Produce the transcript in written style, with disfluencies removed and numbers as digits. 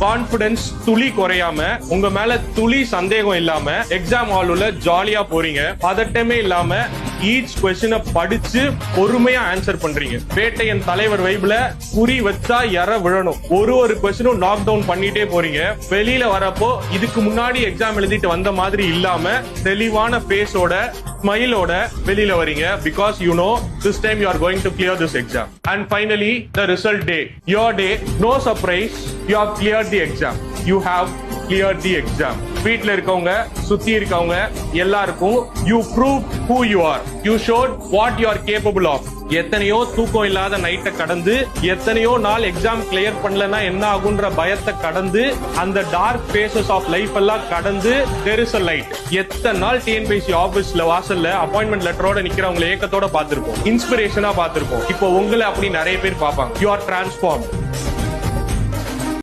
Confidence துளி குறையாம, உங்க மேல துளி சந்தேகம் இல்லாம எக்ஸாம் ஹால் உள்ள ஜாலியா போறீங்க. பதட்டமே இல்லாம ஈச் கொஸ்டினை படிச்சு பொறுமையா ஆன்சர் பண்றீங்க. வேட்டையன் தலைவர் வைப்ல குறி வச்சா எற விழணும். ஒரு கொஸ்டினும் நாக் டவுன் பண்ணிட்டே போறீங்க. வெளியில வரப்போ இதுக்கு முன்னாடி எக்ஸாம் எழுதிட்டு வந்த மாதிரி இல்லாம தெளிவான பேஸோட ஸ்மைலோட வெளியில வரீங்க. Because you know this time you are going to clear this exam. And finally the result day. Your day, no surprise, you have cleared the exam. You have cleared the exam. வீட்ல இருக்கவங்க, சுத்தி இருக்கவங்க எல்லாருக்கும் you prove who you are. You showed what you are capable of. எத்தனையோ தூக்கம் இல்லாத நைட்டை கடந்து, எத்தனையோ நாள் எக்ஸாம் கிளியர் பண்ணலன்னா என்ன ஆகுன்ற பயத்தை கடந்து, அந்த டார்க் பேசஸ் ஆஃப் லைஃப் எல்லாம் கடந்து there is a light. எத்தனை நாள் டிஎன்பிஎஸ்சி ஆபீஸ்ல வாசல்ல அப்பாயின்மெண்ட் லெட்டரோட நிக்கிறவங்களை ஏக்கத்தோட பார்த்திருப்போம், இன்ஸ்பிரேஷனா பார்த்திருப்போம். இப்போ உங்களை அப்படி நிறைய பேர் பார்ப்பாங்க. You are transform.